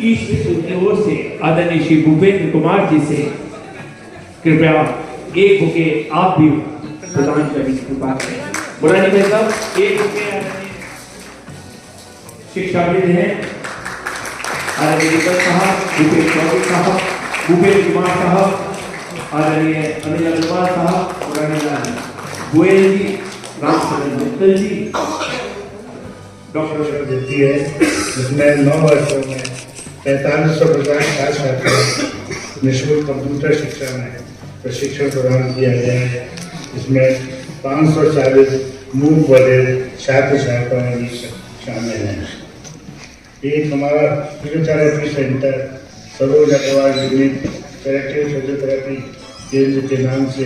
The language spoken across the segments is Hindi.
ईश्वर की ओर से आदरणीय श्री भूपेंद्र कुमार जी से कृपया एक बुके आप भी प्रदान करने की कृपा करें। बुरानी भाई साहब एक बुके शिक्षाविद हैं आदरणीय दीपक साहब, भूपेश चौधरी साहब, भूपेश कुमार साहब, आदरणीय अनिल अग्रवाल साहब, बुरानी गोयल जी, रामचंद्र मित्तल जी, डॉक्टर देती है जिसमें 9 वर्षों में 4550 छात्र निःशुल्क कंप्यूटर शिक्षा में प्रशिक्षण प्रदान किया गया है। इसमें 540 मूक बधिर छात्र छात्राएं भी शामिल हैं। एक हमारा physiotherapy centre Saroj Agrawal unique corrective physiotherapy केंद्र के नाम से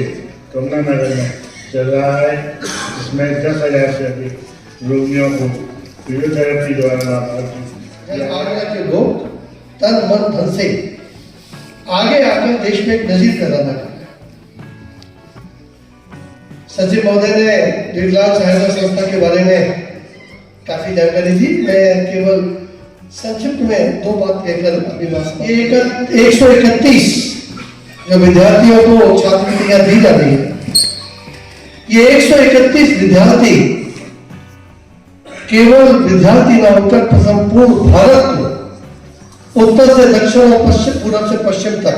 कमला नगर में चल रहा है, जिसमें 10,000 से अधिक रोगियों को फिजियोथेरेपी द्वारा आगरा के लोग तन मन धन से आगे आकर देश में एक नजीर पैदा न कर। सचिव महोदय ने विकलांग सहायता संस्था के बारे में काफी जानकारी दी। मैं केवल संक्षिप्त में 2 बात कहकर अभी 131 जो विद्यार्थियों को छात्रवृत्तियां दी जा रही है, ये 131 विद्यार्थी केवल विद्यार्थी न होकर संपूर्ण भारत को उत्तर से दक्षिण और पश्चिम पूर्व से पश्चिम तक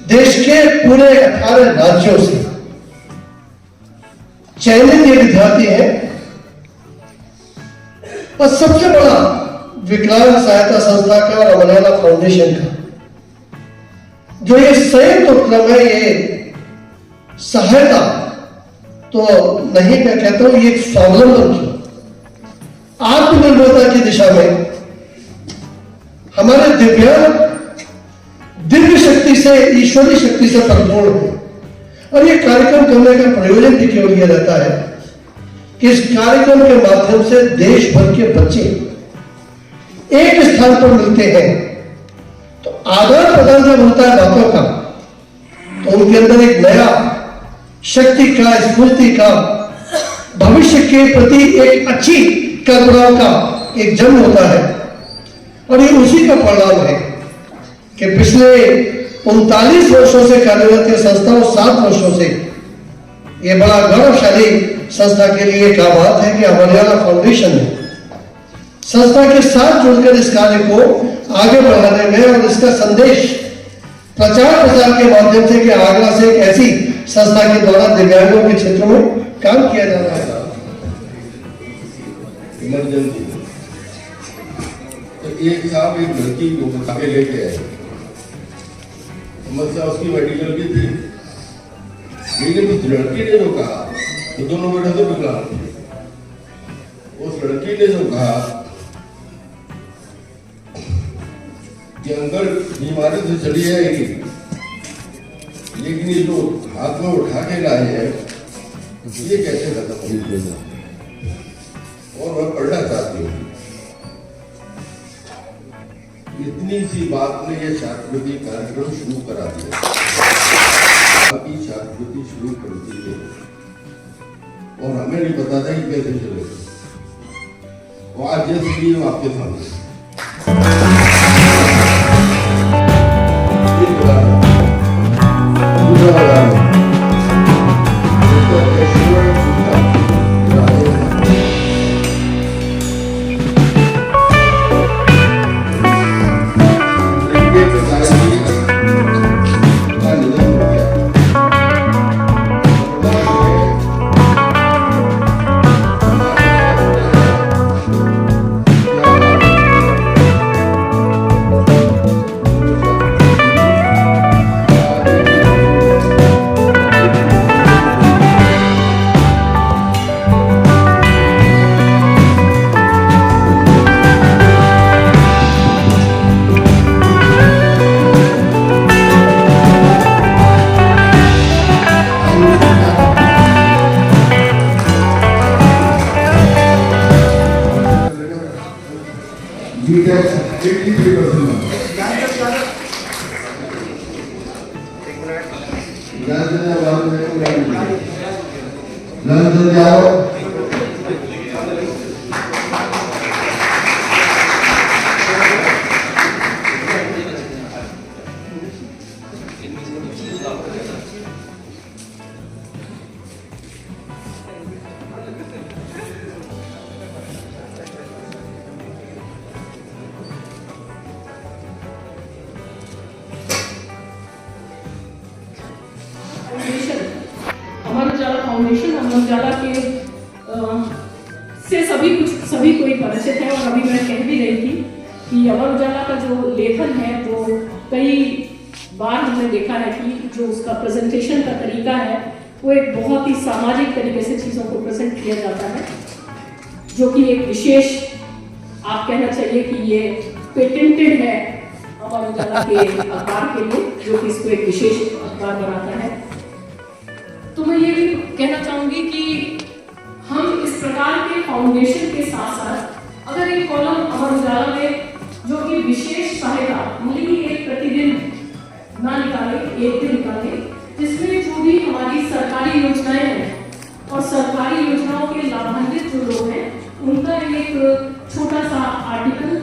देश के पूरे 18 राज्यों से चयनित ये विद्यार्थी हैं। और सबसे बड़ा विकलांग सहायता संस्था का और अमरेला फाउंडेशन का जो ये संयुक्त उपक्रम है, ये सहायता तो नहीं, मैं कहता हूं ये स्वावलंबन की आत्मनिर्भरता की दिशा में हमारे दिव्यांग दिव्य शक्ति से, ईश्वरी शक्ति से परिपूर्ण है। और ये कार्यक्रम करने का प्रयोजन भी केवल यह रहता है कि इस कार्यक्रम के माध्यम से देश भर के बच्चे एक स्थान पर मिलते हैं, तो आदान प्रदान जब होता है बातों का, तो उनके अंदर एक नया शक्ति का, स्फूर्ति का, भविष्य के प्रति एक अच्छी कल्पनाओं का एक जन्म होता है। और ये उसी का परिणाम है कि पिछले 39 वर्षों से कार्यरत ये संस्था और 7 वर्षों से ये बड़ा गौरवशाली संस्था के लिए क्या बात है कि अमरेला फाउंडेशन ने संस्था के साथ जुड़कर इस कार्य को आगे बढ़ाने में और इसका संदेश प्रचार प्रसार के माध्यम से कि आगरा से एक ऐसी संस्था के द्वारा दिव्यांगों के क्षेत्र में काम किया जा रहा है। इमरजेंसी तो एक साहब एक लड़की को उठा के लेके आए, समस्या उसकी मेडिकल की थी, लेकिन उस लड़की ने जो कहा, तो दोनों बेटा तो विकलांग, उस लड़की ने जो कहा कि अंदर बीमारी तो चली जाएगी, लेकिन ये जो हाथ में उठा के लाए हैं ये कैसे खत्म होगी। और मैं पढ़ना चाहती हूँ, इतनी सी बात ने यह छात्रवृत्ति कार्यक्रम शुरू करा दिया। बाकी छात्रवृत्ति शुरू कर दी है और हमें नहीं पता था कि कैसे चलेगा। और आज जैसे भी हम आपके सामने फाउंडेशन अमर उजाला के से सभी कोई परिचित है। और अभी मैं कह भी रही थी कि अमर उजाला का जो लेखन है वो कई बार हमने देखा है कि जो उसका प्रेजेंटेशन का तरीका है वो एक बहुत ही सामाजिक तरीके से चीज़ों को प्रेजेंट किया जाता है, जो कि एक विशेष आप कहना चाहिए कि ये पेटेंटेड है अमर उजाला के अखबार के लिए, जो कि इसको एक विशेष अखबार बनाता है। तो मैं ये भी कहना चाहूंगी कि हम इस प्रकार के फाउंडेशन के साथ साथ अगर एक कॉलम अमर उजाला में जो कि विशेष सहायता भले ही एक प्रतिदिन ना निकाले, एक दिन निकाले, जिसमें जो भी हमारी सरकारी योजनाएं हैं और सरकारी योजनाओं के लाभान्वित जो लोग हैं उनका एक छोटा सा आर्टिकल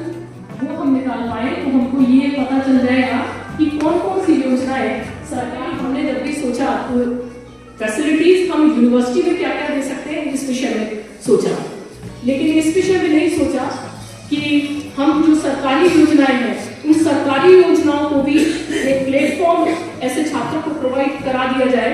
वो हम निकाल पाए, तो हमको ये पता चल जाएगा कि कौन कौन सी योजनाएं सरकार। हमने जब भी सोचा तो फैसिलिटीज हम यूनिवर्सिटी में क्या क्या दे सकते हैं इस विषय में सोचा, लेकिन इस विषय में नहीं सोचा कि हम जो सरकारी योजनाएं हैं उन सरकारी योजनाओं को भी एक प्लेटफॉर्म ऐसे छात्रों को प्रोवाइड करा दिया जाए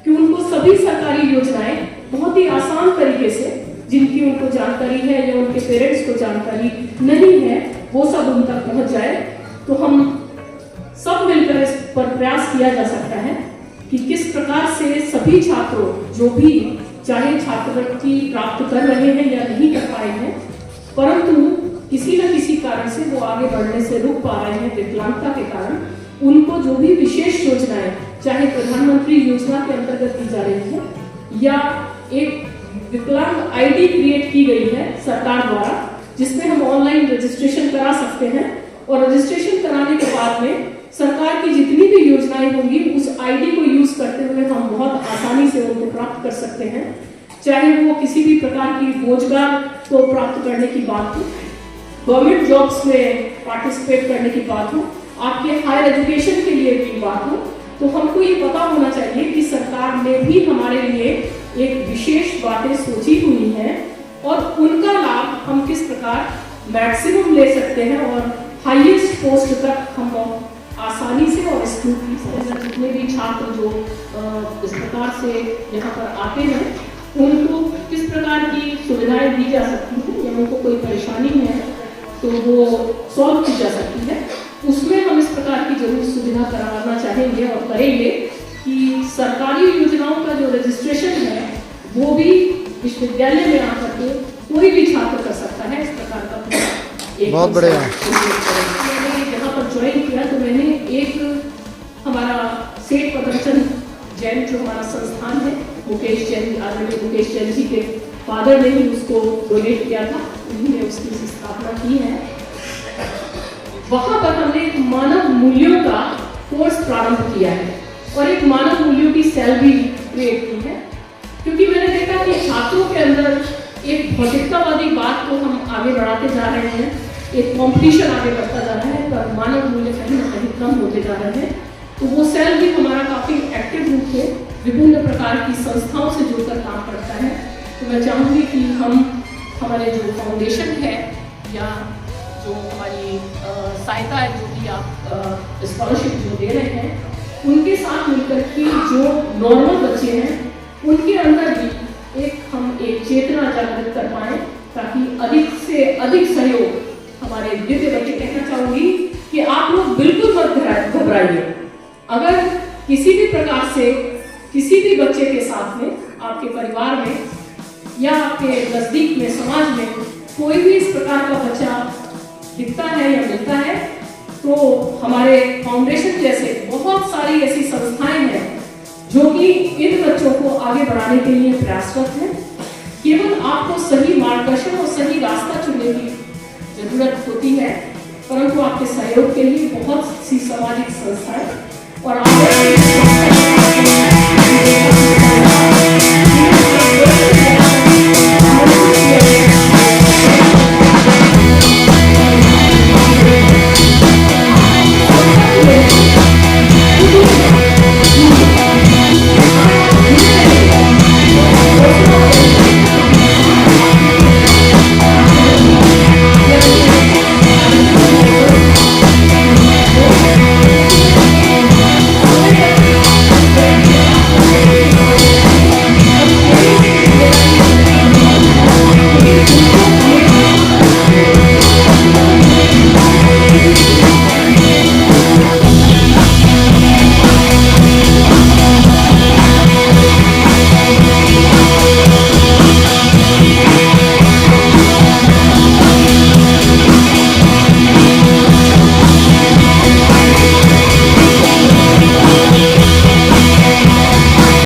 कि उनको सभी सरकारी योजनाएं बहुत ही आसान तरीके से, जिनकी उनको जानकारी है या उनके पेरेंट्स को जानकारी नहीं है, वो सब उन तक पहुंच जाए। तो हम सब मिलकर इस पर प्रयास किया जा सकता है कि किस प्रकार से सभी छात्रों जो भी चाहे छात्रवृत्ति प्राप्त कर रहे हैं या नहीं कर पाए हैं, परंतु किसी न किसी कारण से वो आगे बढ़ने से रुक पा रहे हैं विकलांगता के कारण, उनको जो भी विशेष योजनाएं चाहे प्रधानमंत्री योजना के अंतर्गत की जा रही है या एक विकलांग आईडी क्रिएट की गई है सरकार द्वारा, जिसमें हम ऑनलाइन रजिस्ट्रेशन करा सकते हैं और रजिस्ट्रेशन कराने के बाद में सरकार की जितनी भी योजनाएं होंगी उस आईडी को यूज करते हुए हम बहुत आसानी से उनको प्राप्त कर सकते हैं। चाहे वो किसी भी प्रकार की रोजगार को प्राप्त करने की बात हो, गवर्नमेंट जॉब्स में पार्टिसिपेट करने की बात हो, आपके हायर एजुकेशन के लिए भी बात हो, तो हमको ये पता होना चाहिए कि सरकार ने भी हमारे लिए एक विशेष बातें सोची हुई हैं और उनका लाभ हम किस प्रकार मैक्सिमम ले सकते हैं और हाईएस्ट पोस्ट तक हम आसानी से और स्मूथली से जितने भी छात्र जो इस प्रकार से यहाँ पर आते हैं उनको किस प्रकार की सुविधाएं दी जा सकती हैं या उनको कोई परेशानी है तो वो सॉल्व की जा सकती है, उसमें हम इस प्रकार की जरूर सुविधा कराना चाहेंगे और करेंगे कि सरकारी योजनाओं का जो रजिस्ट्रेशन है वो भी विश्वविद्यालय में आकर के कोई भी छात्र कर सकता है। इस प्रकार का बहुत बढ़िया। मैंने यहाँ पर ज्वाइन किया तो मैंने एक हमारा सेठ पदमचंद जैन जो हमारा संस्थान है, मुकेश जैन, आदरणीय मुकेश जैन जी के फादर ने ही उसको डोनेट किया था, उन्होंने उसकी स्थापना की है। वहां पर हमने एक मानव मूल्यों का कोर्स प्रारंभ किया है और एक मानव मूल्यों की सेल भी क्रिएट की है, क्योंकि मैंने देखा कि छात्रों के अंदर एक भौतिकतावादी बात को हम आगे बढ़ाते जा रहे हैं, एक कंपटीशन आगे बढ़ता जा रहा है पर मानव मूल्य कहीं ना कहीं कम होते जा रहे हैं। तो वो सेल भी हमारा काफी एक्टिव रूप से विभिन्न प्रकार की संस्थाओं से जुड़कर काम करता है। तो मैं चाहूँगी कि हम हमारे जो फाउंडेशन है या जो हमारी सहायता है जो भी आप स्कॉलरशिप जो दे रहे हैं उनके साथ मिलकर के जो नॉर्मल बच्चे हैं उनके अंदर भी हम एक चेतना जागृत कर पाए ताकि अधिक से अधिक सहयोग हमारे दिव्य बच्चे। कहना चाहूंगी कि आप लोग बिल्कुल मत घबराइए, अगर किसी भी प्रकार से किसी भी बच्चे के साथ में आपके परिवार में या आपके नजदीक में समाज में कोई भी इस प्रकार का बच्चा दिखता है या मिलता है तो हमारे फाउंडेशन जैसे बहुत सारी ऐसी संस्थाएं हैं जो कि इन बच्चों को आगे बढ़ाने के लिए प्रयासरत है। केवल आपको सही मार्गदर्शन और सही रास्ता चुनने की जरूरत होती है, परंतु आपके सहयोग के लिए बहुत सी सामाजिक संस्थाएं और